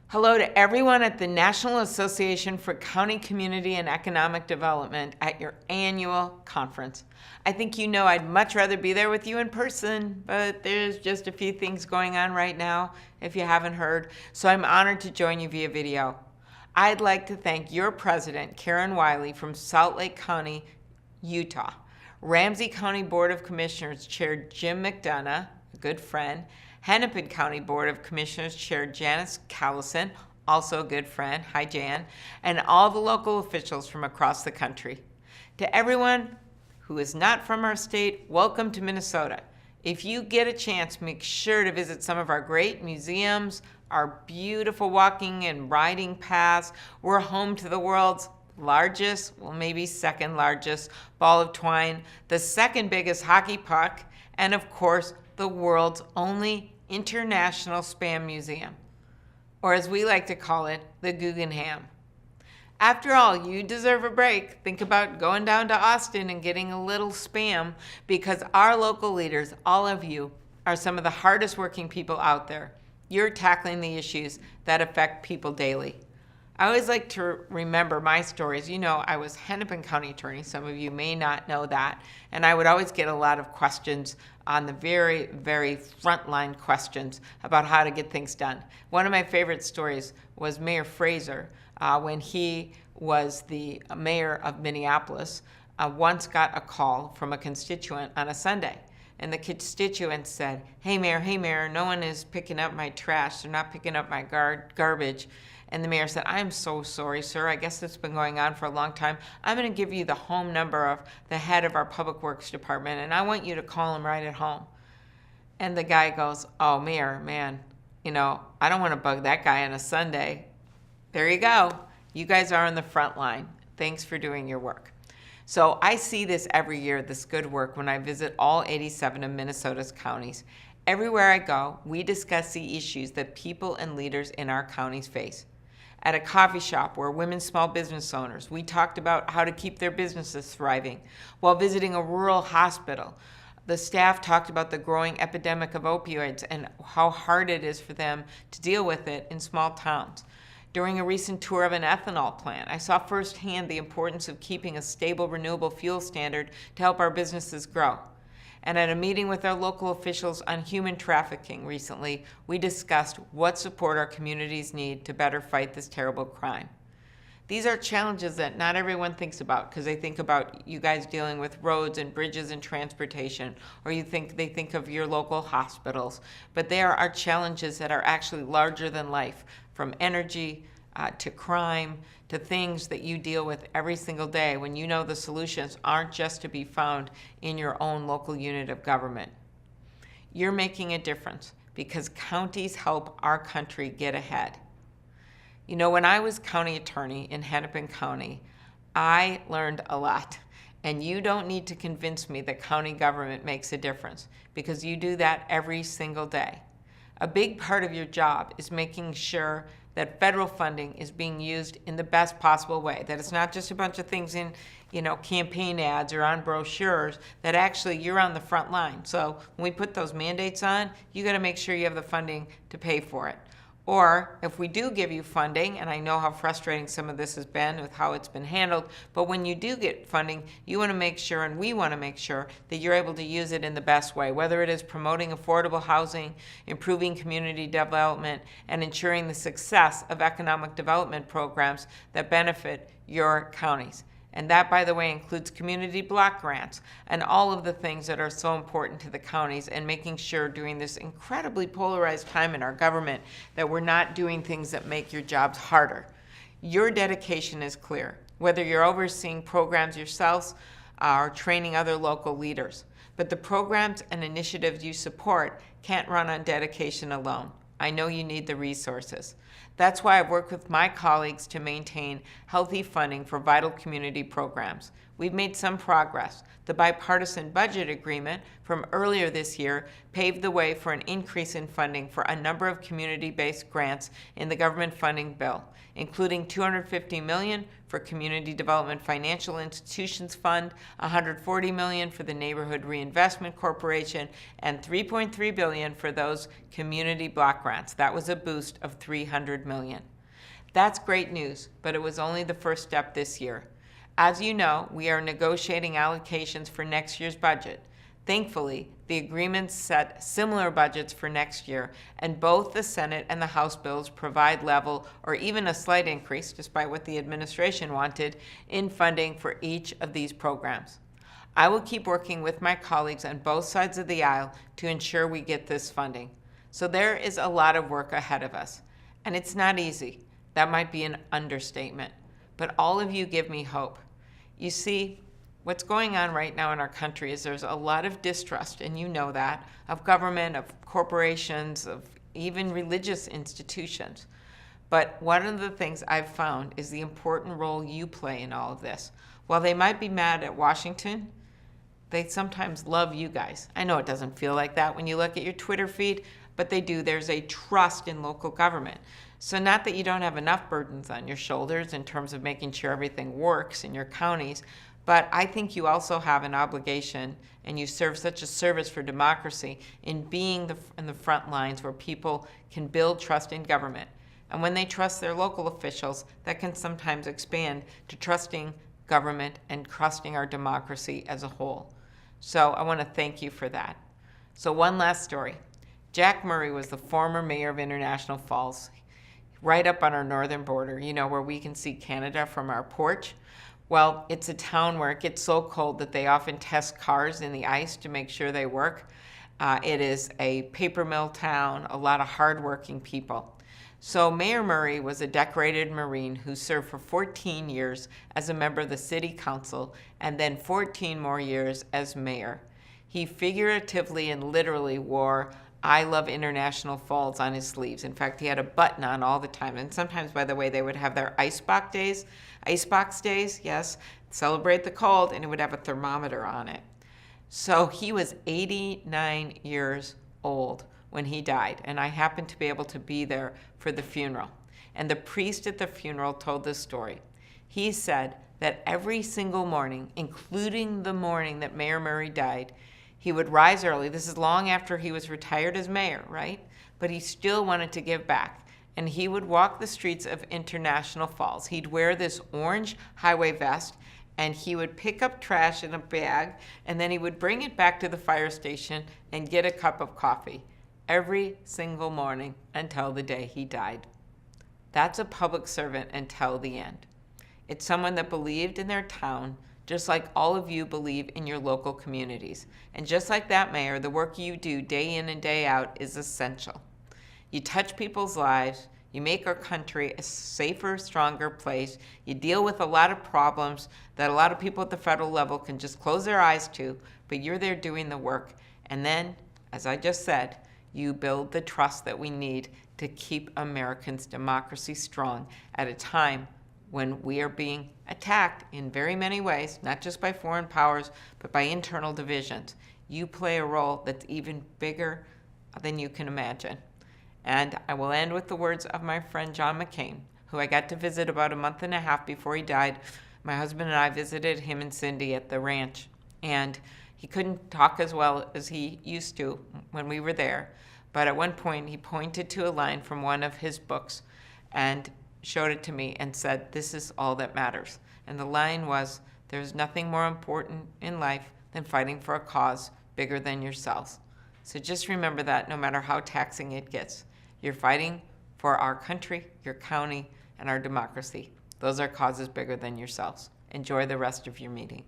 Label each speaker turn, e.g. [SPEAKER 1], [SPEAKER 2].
[SPEAKER 1] Hello to everyone at the National Association for County Community and Economic Development at your annual conference. I think you know I'd much rather be there with you in person, but there's just a few things going on right now, if you haven't heard, so I'm honored to join you via video. I'd like to thank your president, Karen Wiley from Salt Lake County, Utah, Ramsey County Board of Commissioners Chair Jim McDonough, a good friend, Hennepin County Board of Commissioners Chair Janice Callison, also a good friend, hi Jan, and all the local officials from across the country. To everyone who is not from our state, welcome to Minnesota. If you get a chance, make sure to visit some of our great museums, our beautiful walking and riding paths. We're home to the world's largest, well maybe second largest, ball of twine, the second biggest hockey puck, and of course, the world's only International Spam Museum, or as we like to call it, the Guggenheim. After all, you deserve a break. Think about going down to Austin and getting a little spam, because our local leaders, all of you, are some of the hardest working people out there. You're tackling the issues that affect people daily. I always like to remember my stories. You know, I was Hennepin County Attorney. Some of you may not know that. And I would always get a lot of questions on the very, very frontline questions about how to get things done. One of my favorite stories was Mayor Fraser, when he was the mayor of Minneapolis, once got a call from a constituent on a Sunday. And the constituent said, hey mayor, no one is picking up my trash. They're not picking up my garbage. And the mayor said, I'm so sorry, sir. I guess it's been going on for a long time. I'm going to give you the home number of the head of our public works department, and I want you to call him right at home. And the guy goes, oh, mayor, man, you know, I don't want to bug that guy on a Sunday. There you go. You guys are on the front line. Thanks for doing your work. So I see this every year, this good work, when I visit all 87 of Minnesota's counties. Everywhere I go, we discuss the issues that people and leaders in our counties face. At a coffee shop where women small business owners, we talked about how to keep their businesses thriving. While visiting a rural hospital, the staff talked about the growing epidemic of opioids and how hard it is for them to deal with it in small towns. During a recent tour of an ethanol plant, I saw firsthand the importance of keeping a stable renewable fuel standard to help our businesses grow. And at a meeting with our local officials on human trafficking recently, we discussed what support our communities need to better fight this terrible crime. These are challenges that not everyone thinks about, because they think about you guys dealing with roads and bridges and transportation, or they think of your local hospitals. But they are our challenges that are actually larger than life, from energy to crime, to things that you deal with every single day, when you know the solutions aren't just to be found in your own local unit of government. You're making a difference because counties help our country get ahead. You know, when I was county attorney in Hennepin County, I learned a lot. And you don't need to convince me that county government makes a difference, because you do that every single day. A big part of your job is making sure that federal funding is being used in the best possible way, that it's not just a bunch of things in, campaign ads or on brochures, that actually you're on the front line. So when we put those mandates on, you got to make sure you have the funding to pay for it. Or if we do give you funding, and I know how frustrating some of this has been with how it's been handled, but when you do get funding, you want to make sure, and we want to make sure, that you're able to use it in the best way, whether it is promoting affordable housing, improving community development, and ensuring the success of economic development programs that benefit your counties. And that, by the way, includes community block grants and all of the things that are so important to the counties, and making sure during this incredibly polarized time in our government that we're not doing things that make your jobs harder. Your dedication is clear, whether you're overseeing programs yourselves or training other local leaders. But the programs and initiatives you support can't run on dedication alone. I know you need the resources. That's why I've worked with my colleagues to maintain healthy funding for vital community programs. We've made some progress. The bipartisan budget agreement from earlier this year paved the way for an increase in funding for a number of community-based grants in the government funding bill, including $250 million for Community Development Financial Institutions Fund, $140 million for the Neighborhood Reinvestment Corporation, and $3.3 billion for those community block grants. That was a boost of $300 million. That's great news, but it was only the first step this year. As you know, we are negotiating allocations for next year's budget. Thankfully, the agreements set similar budgets for next year, and both the Senate and the House bills provide level or even a slight increase, despite what the administration wanted, in funding for each of these programs. I will keep working with my colleagues on both sides of the aisle to ensure we get this funding. So there is a lot of work ahead of us, and it's not easy. That might be an understatement, but all of you give me hope. You see, what's going on right now in our country is there's a lot of distrust, and you know that, of government, of corporations, of even religious institutions. But one of the things I've found is the important role you play in all of this. While they might be mad at Washington, they sometimes love you guys. I know it doesn't feel like that when you look at your Twitter feed, but they do. There's a trust in local government. So not that you don't have enough burdens on your shoulders in terms of making sure everything works in your counties, but I think you also have an obligation, and you serve such a service for democracy in being in the front lines where people can build trust in government. And when they trust their local officials, that can sometimes expand to trusting government and trusting our democracy as a whole. So I want to thank you for that. So one last story. Jack Murray was the former mayor of International Falls, right up on our northern border, you know, where we can see Canada from our porch. Well, it's a town where it gets so cold that they often test cars in the ice to make sure they work. It is a paper mill town, a lot of hardworking people. So Mayor Murray was a decorated Marine who served for 14 years as a member of the city council and then 14 more years as mayor. He figuratively and literally wore "I love International Falls" on his sleeves. In fact, he had a button on all the time. And sometimes, by the way, they would have their icebox days, yes, celebrate the cold, and it would have a thermometer on it. So he was 89 years old when he died, and I happened to be able to be there for the funeral. And the priest at the funeral told this story. He said that every single morning, including the morning that Mayor Murray died, he would rise early. This is long after he was retired as mayor, right? But he still wanted to give back. And he would walk the streets of International Falls. He'd wear this orange highway vest, and he would pick up trash in a bag, and then he would bring it back to the fire station and get a cup of coffee every single morning until the day he died. That's a public servant until the end. It's someone that believed in their town, just like all of you believe in your local communities. And just like that, Mayor, the work you do day in and day out is essential. You touch people's lives, you make our country a safer, stronger place, you deal with a lot of problems that a lot of people at the federal level can just close their eyes to, but you're there doing the work. And then, as I just said, you build the trust that we need to keep Americans' democracy strong at a time when we are being attacked in very many ways, not just by foreign powers, but by internal divisions. You play a role that's even bigger than you can imagine. And I will end with the words of my friend John McCain, who I got to visit about a month and a half before he died. My husband and I visited him and Cindy at the ranch, and he couldn't talk as well as he used to when we were there. But at one point, he pointed to a line from one of his books and showed it to me and said, "This is all that matters." And the line was, "There's nothing more important in life than fighting for a cause bigger than yourselves." So just remember that no matter how taxing it gets, you're fighting for our country, your county, and our democracy. Those are causes bigger than yourselves. Enjoy the rest of your meeting.